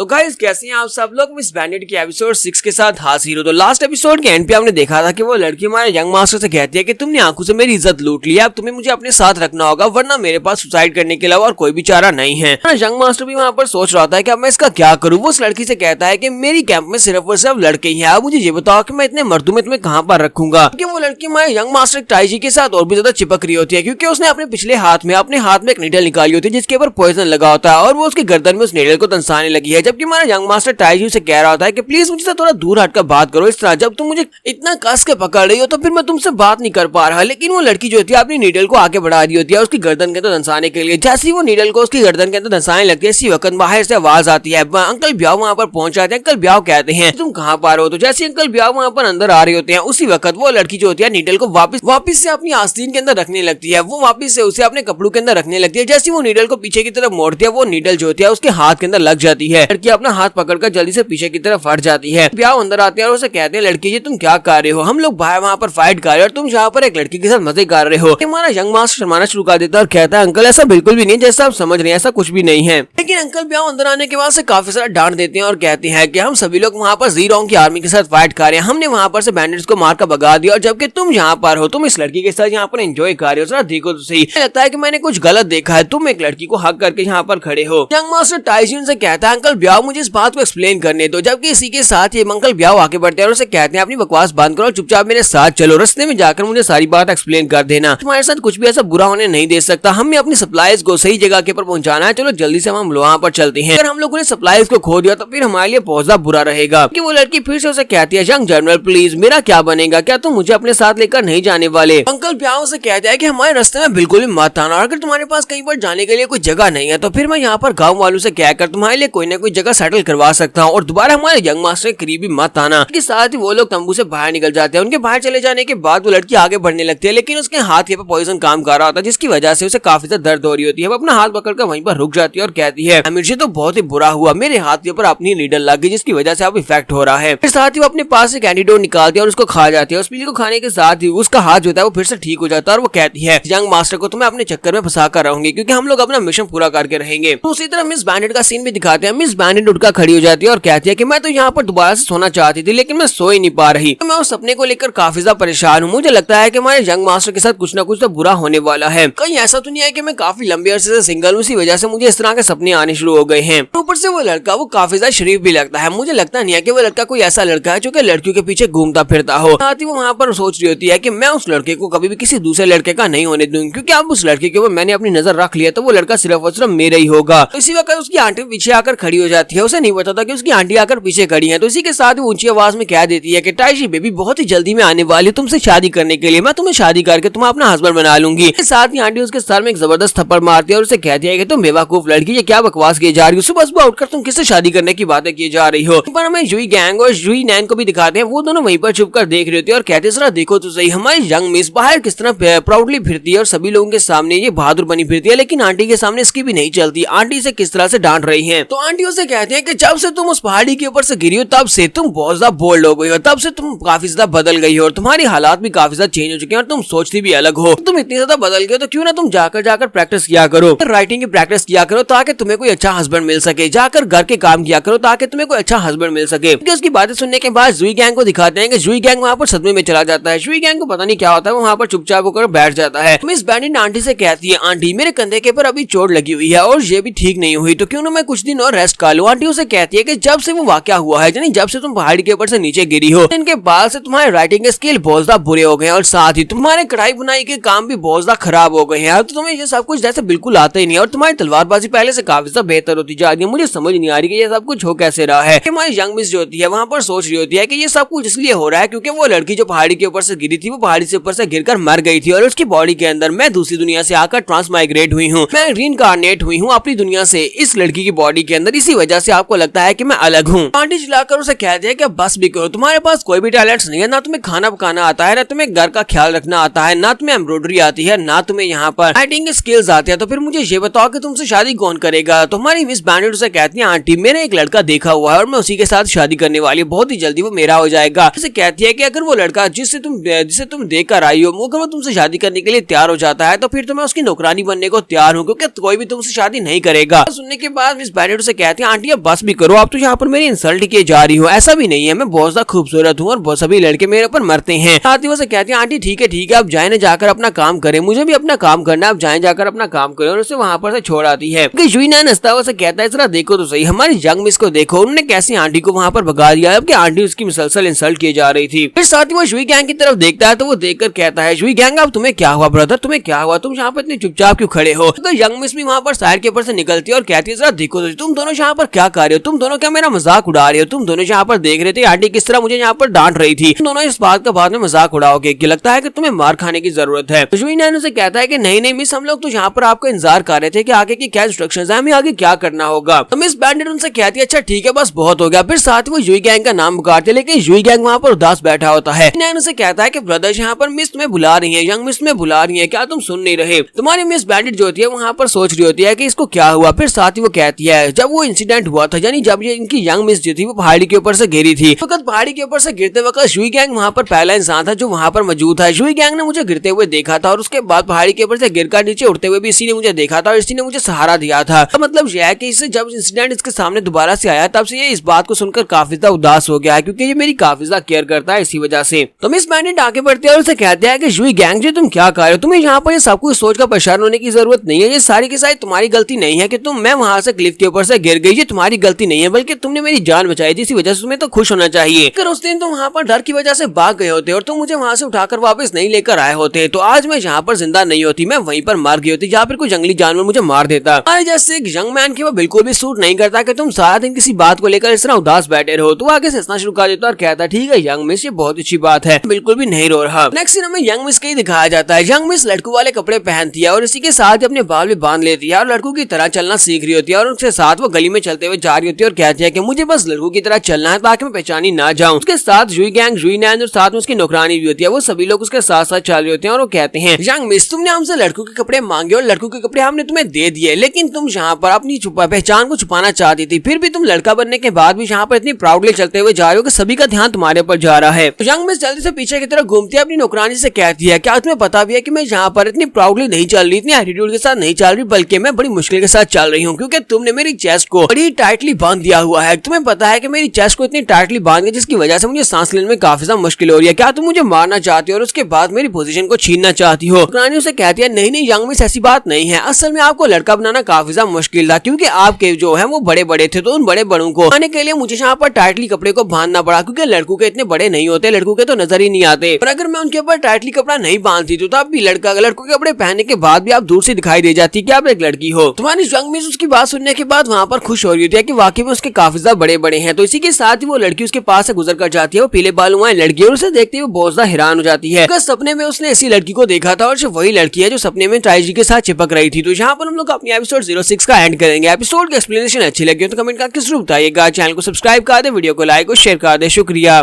तो गाइस कैसे हैं आप सब लोग मिस बैंडेड के एपिसोड 6 के साथ हाजिर हो। तो लास्ट एपिसोड के एंड पे हमने देखा था कि वो लड़की हमारे यंग मास्टर से कहती है कि तुमने आंखों से मेरी इज्जत लूट ली है, अब तुम्हें मुझे अपने साथ रखना होगा वरना मेरे पास सुसाइड करने के अलावा और कोई भी चारा नहीं है। यंग मास्टर भी वहाँ पर सोच रहा था कि अब मैं इसका क्या करूँ। वो उस लड़की से कहता है कि मेरी कैंप में सिर्फ और सिर्फ लड़के ही हैं, अब मुझे ये बताओ कि मैं इतने मर्दों में तुम्हें कहाँ पर रखूंगा। क्योंकि वो लड़की हमारे यंग मास्टर टाइजी के साथ और भी ज्यादा चिपक रही होती है क्योंकि उसने अपने पिछले हाथ में एक नीडल निकाली होती है जिसके ऊपर पॉइजन लगा होता है और वो उसके गर्दन में उस नीडल को दंसाने लगी है। जबकि हमारा यंग मास्टर टाइजी से कह रहा होता है कि प्लीज मुझसे थोड़ा दूर हटकर बात करो, इस तरह जब तुम मुझे इतना कस के पकड़ रही हो तो फिर मैं तुमसे बात नहीं कर पा रहा। लेकिन वो लड़की जो होती है अपनी नीडल को आगे बढ़ा दी होती है उसकी गर्दन के अंदर दंसाने के लिए। जैसे ही वो नीडल को उसकी गर्दन के अंदर दंसाने लगती है इसी वक्त बाहर से आवाज आती है। अंकल ब्याह वहाँ पर पहुंच जाते हैं। अंकल ब्याह कहते हैं तुम कहाँ पर हो। तो जैसे अंकल ब्याह वहाँ पर अंदर आ रहे होते हैं उसी वक्त वो लड़की जो होती है नीडल को वापिस से अपनी आस्तीन के अंदर रखने लगती है। वो वापिस से उसे अपने कपड़ों के अंदर रखने लगती है। जैसे वो नीडल को पीछे की तरफ मोड़ती है वो नीडल जो होती है उसके हाथ के अंदर लग जाती है। लड़की अपना हाथ पकड़कर जल्दी से पीछे की तरफ हट जाती है। ब्याह अंदर आते हैं और उसे कहते हैं लड़की जी तुम क्या कर रहे हो, हम लोग बाहर वहाँ पर फाइट कर रहे हो और तुम यहाँ पर एक लड़की के साथ मजे कर रहे हो। हमारा यंग मास्टर शर्माना शुरू कर देता है और कहता है अंकल ऐसा बिल्कुल भी नहीं जैसा आप समझ रहे हैं, ऐसा कुछ भी नहीं है। लेकिन अंकल ब्याह अंदर आने के बाद से काफी सारा डांट देते हैं और कहते हैं कि हम सभी लोग वहाँ पर ज़ीरोंग की आर्मी के साथ फाइट कर रहे हैं, हमने वहाँ पर से बैंडिट्स को मार कर भगा दिया और जबकि तुम यहाँ पर हो, तुम इस लड़की के साथ यहाँ पर एंजॉय कर रहे हो। जरा देखो तो सही, लगता है कि मैंने कुछ गलत देखा है, तुम एक लड़की को हक करके यहाँ पर खड़े हो। यंग मास्टर टाइजी से कहता है अंकल ब्याह मुझे इस बात को एक्सप्लेन करने दो। जबकि इसी के साथ ये अंकल ब्याह आगे बढ़ते हैं और उसे कहते हैं अपनी बकवास बंद करो, चुपचाप मेरे साथ चलो, रास्ते में जाकर मुझे सारी बात एक्सप्लेन कर देना, तुम्हारे साथ कुछ भी ऐसा बुरा होने नहीं दे सकता, हमें अपनी सप्लाईज को सही जगह के पर पहुंचाना है, चलो जल्दी से हम वहाँ पर चलते हैं। अगर हम लोगों ने सप्लाईज को खो दिया तो फिर हमारे लिए बहुत ज्यादा बुरा रहेगा। कि वो लड़की फिर से उसे कहती है यंग जनरल प्लीज मेरा क्या बनेगा, क्या तुम मुझे अपने साथ लेकर नहीं जाने वाले। अंकल ब्याह से कहता है कि हमारे रास्ते में बिल्कुल भी मत आना, अगर तुम्हारे पास कहीं पर जाने के लिए कोई जगह नहीं है तो फिर मैं यहाँ पर गाँव वालों से कहकर तुम्हारे लिए कोई न कोई जगह सेटल करवा सकता हूँ और दोबारा हमारे यंग मास्टर के करीब मत आना। के साथ ही वो लोग तंबू से बाहर निकल जाते हैं। उनके बाहर चले जाने के बाद वो लड़की आगे बढ़ने लगती है लेकिन उसके हाथ के पे पॉइजन काम कर रहा होता है जिसकी वजह से उसे काफी ज्यादा दर्द हो रही होती है। वो अपना हाथ पकड़कर वहीं पर रुक जाती है और कहती है मुझे तो बहुत ही बुरा हुआ, मेरे हाथ के ऊपर अपनी नीडल लग गई जिसकी वजह से अब इफेक्ट हो रहा है। फिर साथ ही वो अपने पास एक एंटीडोट निकालती है और उसको खा जाती है। उस पिल को खाने के साथ ही उसका हाथ जो है वो फिर से ठीक हो जाता है और वो कहती है यंग मास्टर को तुम्हें अपने चक्कर में फंसा कर रहूंगी क्योंकि हम लोग अपना मिशन पूरा करके रहेंगे। तो उसी तरह मिस बैंडेड का सीन भी दिखाते हैं। मिस बैंडेड उठकर खड़ी हो जाती है और कहती है कि मैं तो यहाँ पर दोबारा से सोना चाहती थी लेकिन मैं सो ही नहीं पा रही, मैं उस सपने को लेकर काफी ज्यादा परेशान हूँ। मुझे लगता है कि हमारे यंग मास्टर के साथ कुछ ना कुछ तो बुरा होने वाला है। कहीं ऐसा तो नहीं है कि मैं काफी लंबे अरसे से सिंगल हूँ इसी वजह से मुझे इस तरह के सपने आने शुरू हो गए हैं। ऊपर से वो लड़का वो काफी ज्यादा शरीफ भी लगता है। मुझे लगता नहीं है कि वो लड़का कोई ऐसा लड़का है जो कि लड़कियों के पीछे घूमता फिरता हो। साथ ही वो वहाँ पर सोच रही होती है कि मैं उस लड़के को कभी भी किसी दूसरे लड़के का नहीं होने दूंगी क्योंकि अब उस लड़के के ऊपर मैंने अपनी नजर रख लिया तो वो लड़का सिर्फ और सिर्फ मेरा ही होगा। तो इसी वक्त उसकी आंटी पीछे आकर खड़ी हो जाती है। उसे नहीं पता था कि उसकी आंटी आकर पीछे खड़ी है। तो इसी के साथ ऊंची आवाज में कह देती है कि टाइजी बेबी बहुत ही जल्दी में आने वाली तुमसे शादी करने के लिए, मैं तुम्हें शादी करके तुम्हें अपना हस्बैंड बना लूंगी। साथ ही आंटी उसके सर में एक जबरदस्त थप्पड़ मारती है और उसे कहती है कि तुम बेवकूफ लड़की ये क्या बकवास किए जा रही हो, सुबह उठकर तुम किससे शादी करने की बातें किए जा रही हो। पर हमें जुई गैंग और जुई नैन को भी दिखाते हैं। वो दोनों वहीं पर छुप कर देख रहे होते हैं और कहते हैं देखो तो सही हमारी यंग मिस बाहर किस तरह प्राउडली फिरती है और सभी लोगों के सामने ये बहादुर बनी फिरती है लेकिन आंटी के सामने इसकी भी नहीं चलती। आंटी से किस तरह से डांट रही है। तो आंटी उसे कहते हैं कि जब से तुम उस पहाड़ी के ऊपर से गिरी हो तब से तुम बहुत ज्यादा बोल्ड हो गई हो, तब से तुम काफी ज्यादा बदल गई हो और तुम्हारी हालात भी काफी ज्यादा चेंज हो चुके हैं और तुम सोचती भी अलग हो। तुम इतनी ज्यादा बदल गए तो क्यों ना तुम जाकर प्रैक्टिस किया करो, राइटिंग की प्रैक्टिस किया करो ताकि तुम्हें कोई अच्छा हस्बैंड मिल सके, जाकर घर के काम किया करो ताकि तुम्हें कोई अच्छा हस्बैंड मिल सके। उसकी बातें सुनने के बाद जुई गैंग को दिखाते हैं कि जुई गैंग वहाँ पर सदमे में चला जाता है। जुई गैंग को पता नहीं क्या होता है, वहाँ पर चुपचाप होकर बैठ जाता है। मिस बैंडेड आंटी से कहती है आंटी मेरे कंधे के ऊपर अभी चोट लगी हुई है और ये भी ठीक नहीं हुई तो क्यों ना मैं कुछ दिन और रेस्ट कर लूं। आंटी उसे कहती है कि जब से वो वाकया हुआ है यानी जब से तुम पहाड़ी के ऊपर से नीचे गिरी हो इनके बाद से तुम्हारे राइटिंग के स्किल बहुत ज्यादा बुरे हो गए हैं और साथ ही तुम्हारे कढ़ाई बुनाई के काम भी बहुत ज्यादा खराब हो गए हैं। तो तुम्हें ये सब कुछ जैसे बिल्कुल आता ही नहीं और तुम्हारी तलवारबाजी पहले से काफी ज्यादा बेहतर होती जा रही है। मुझे समझ नहीं आ रही कि ये सब कुछ हो कैसे रहा है। हमारी यंग मिस जो होती है वहाँ पर सोच रही होती है कि ये सब कुछ इसलिए हो रहा है क्योंकि वो लड़की जो पहाड़ी के ऊपर से गिरी थी वो पहाड़ी से ऊपर से गिरकर मर गई थी और उसकी बॉडी के अंदर मैं दूसरी दुनिया से आकर ट्रांसमाइग्रेट हुई हूँ, मैं रीइंकार्नेट हुई हूँ अपनी दुनिया से इस लड़की की बॉडी के अंदर, इसी वजह से आपको लगता है कि मैं अलग हूँ। आंटी चिल्लाकर उसे कहते हैं कि बस भी करो, तुम्हारे पास कोई भी टैलेंट्स नहीं है, ना तुम्हें खाना पकाना आता है, ना तुम्हें घर का ख्याल रखना आता है, ना तुम्हें एम्ब्रॉयडरी आती है, ना तुम्हें यहाँ पर राइटिंग स्किल्स आते हैं, तो फिर मुझे ये बताओ कि तुमसे शादी कौन करेगा। तो हमारी मिस बैंडेड उसे कहती है आंटी मैंने एक लड़का देखा हुआ है और मैं उसी के साथ शादी करने वाली हूँ, बहुत ही जल्दी वो मेरा हो जाएगा। उसे कहती है कि अगर वो लड़का जिसे तुम देख कर आई हो अगर वो तुमसे शादी करने के लिए तैयार हो जाता है तो फिर तो मैं उसकी नौकरानी बनने को तैयार हूँ क्योंकि कोई भी तुमसे शादी नहीं करेगा। सुनने के बाद मिस बैंडेड उसे कहती है आंटी अब बस भी करो, आप तो यहाँ पर मेरी इंसल्ट किए जा रही हो, ऐसा भी नहीं है, मैं बहुत ज्यादा खूबसूरत हूँ और बहुत सभी लड़के मेरे ऊपर मरते हैं। साथ ही वो से कहती है आंटी ठीक है आप जाए ना जाकर अपना काम करें, मुझे भी अपना काम करना है, आप जाए जाकर अपना काम करें। और उसे वहाँ पर से छोड़ आती है। जुइना हंसता हुआ कहता है जरा देखो तो सही हमारी यंग मिस को देखो, उन्होंने कैसे आंटी को वहाँ पर भगा दिया, अब आंटी उसकी मुसलसल इंसल्ट की जा रही थी। फिर साथ ही वो जुई गैंग की तरफ देखता है तो वो देखकर कहता है जुई गैंग अब तुम्हें क्या हुआ ब्रदर, तुम्हें क्या हुआ, तुम यहाँ पर इतने चुपचाप क्यों खड़े हो। तो यंग मिस भी वहाँ पर साइड के ऊपर से निकलती है और कहती है जरा देखो तो तुम दोनों यहाँ पर क्या कर रहे हो, तुम दोनों क्या मेरा मजाक उड़ा रहे हो, तुम दोनों यहाँ पर देख रहे थे आंटी किस तरह मुझे यहाँ पर डांट रही थी, तुम दोनों इस बात का बाद में मजाक उड़ाओगे कि लगता है कि तुम्हें मार खाने की जरूरत है। जुई नैन उसे कहता है कि नहीं मिस हम लोग तो यहाँ पर आपका इंतजार कर रहे थे कि आगे की क्या इंस्ट्रक्शंस है, हमें आगे क्या करना होगा। तो मिस बैंडेड उनसे कहती है अच्छा ठीक है बस बहुत हो गया। फिर साथ ही वो जुई गैंग का नाम पुकारते हैं, लेकिन जुई गैंग वहाँ पर उदास बैठा होता है। नैन उसे कहता है कि ब्रदर्स यहाँ पर मिस तुम्हें बुला रही है, यंग मिस तुम्हें बुला रही है, क्या तुम सुन नहीं रहे। तुम्हारी मिस बैंडेड जो होती है वहाँ पर सोच रही होती है कि इसको क्या हुआ। फिर साथ ही वो कहती है जब वो इंसिडेंट हुआ था यानी जब ये इनकी यंग मिस जो थी वो पहाड़ी के ऊपर से गिरी थी, वक्त पहाड़ी के ऊपर से गिरते वक्त जुई गैंग वहाँ पर पहला इंसान था जो वहाँ पर मौजूद था। जुई गैंग ने मुझे गिरते हुए देखा था और उसके बाद पहाड़ी के ऊपर से गिरकर नीचे उड़ते हुए भी इसी ने मुझे देखा था और इसी ने मुझे सहारा दिया था। तो मतलब यह है कि इससे जब इंसिडेंट इसके सामने दोबारा से आया तब से ये इस बात को सुनकर काफी ज्यादा उदास हो गया है क्योंकि ये मेरी काफी ज्यादा केयर करता है इसी वजह से। तो मिस बैंडेड आगे बढ़ते हैं और उसे कहते हैं कि जुई गैंग जी तुम क्या कर रहे हो, तुम्हें यहाँ पर ये सब कुछ सोच कर परेशान होने की जरूरत नहीं है, ये सारी की सारी तुम्हारी गलती नहीं है कि मैं वहाँ से क्लिफ के ऊपर से गिर गई, ये तुम्हारी गलती नहीं है बल्कि तुमने मेरी जान बचाई थी, इसी वजह से तुम्हें तो खुश होना चाहिए। अगर उस दिन तुम वहाँ पर डर की वजह से भाग गए होते और तुम मुझे वहाँ से उठाकर वापस नहीं लेकर आए होते तो आज मैं यहाँ पर जिंदा नहीं होती, मैं वहीं पर मार गई होती या फिर कोई जंगली जानवर मुझे मार देता। जैसे एक यंग मैन की वो बिल्कुल भी सूट नहीं करता कि तुम सारा दिन किसी बात को लेकर इस तरह उदास बैठे रहो। तो आगे से हंसना शुरू कर देता और कहता ठीक है यंग मिस ये बहुत अच्छी बात है, बिल्कुल भी नहीं रो रहा। नेक्स्ट सीन में यंग मिस के ही दिखाया जाता है। यंग मिस लड़कों वाले कपड़े पहनती है और इसी के साथ अपने बाल भी बांध लेती है और लड़कों की तरह चलना सीख रही होती है और उसके साथ वो गली में चलते हुए जा रही होती है और कहती है कि मुझे बस लड़कों की तरह चलना है ताकि मैं पहचानी ना जाऊं। उसके साथ जुई गैंग जुई नैन और साथ में उसकी नौकरानी भी होती है, वो सभी लोग उसके साथ साथ चल रहे होते हैं और वो कहते हैं यंग मिस तुमने हमसे लड़कों के कपड़े मांगे और लड़कों के कपड़े हमने तुम्हें दे दिए, लेकिन तुम यहाँ पर अपनी पहचान को छुपाना चाहती थी, फिर भी तुम लड़का बनने के बाद भी यहाँ पर इतनी प्राउडली चलते हुए जा रहे हो कि सभी का ध्यान तुम्हारे ऊपर जा रहा है। तो यंग मिस जल्दी से पीछे की तरफ घूमती है, अपनी नौकरानी से कहती है क्या तुम्हें पता भी है कि मैं यहाँ पर इतनी प्राउडली नहीं चल रही, इतनी एटीट्यूड के साथ नहीं चल रही, बल्कि मैं बड़ी मुश्किल के साथ चल रही हूँ क्योंकि तुमने मेरी चेस्ट को बड़ी टाइटली बांध दिया हुआ है। तुम्हें पता है कि मेरी चेस्ट को इतनी टाइटली बांध दिया जिसकी वजह से मुझे सांस लेने में काफी ज्यादा मुश्किल हो रही है, क्या तुम मुझे मारना चाहती हो और उसके बाद मेरी पोजीशन को छीनना चाहती हो। नौकरानी उसे कहती है नहीं यंग मिस ऐसी बात नहीं है, असल में आपको लड़का बनाना काफी ज्यादा मुश्किल था क्योंकि आपके जो है वो बड़े बड़े थे, तो उन बड़े बड़ों को आने के लिए मुझे यहाँ पर टाइटली कपड़े को बांधना पड़ा क्योंकि लड़कों के इतने बड़े नहीं होते, लड़कों के तो नजर ही नहीं आते। और अगर मैं उनके ऊपर टाइटली कपड़ा नहीं बांधती तो तब भी लड़कों के कपड़े पहनने के बाद भी आप दूर से दिखाई दे जाती कि आप एक लड़की हो। तुम्हारी यंग मिस उसकी बात सुनने के बाद वहाँ पर खुश हो रही होती है कि वाकई में उसके काफी ज्यादा बड़े बड़े हैं। तो इसी के साथ ही वो लड़की उसके पास से गुजर कर जाती है, वो पीले बालों वाली लड़की और उसे देखते हुए बहुत ज्यादा हैरान हो जाती है। सपने में उसने ऐसी लड़की को देखा था और सिर्फ वही लड़की है जो सपने में ट्राइजी के साथ चिपक रही थी। तो यहाँ पर हम लोग अपनी एपिसोड 06 का एंड करेंगे। एपिसोड की एक्सप्लेनेशन अच्छी लगी तो कमेंट करके जरूर बताइएगा, चैनल को सब्सक्राइब कर दे, वीडियो को लाइक और शेयर कर दे। शुक्रिया।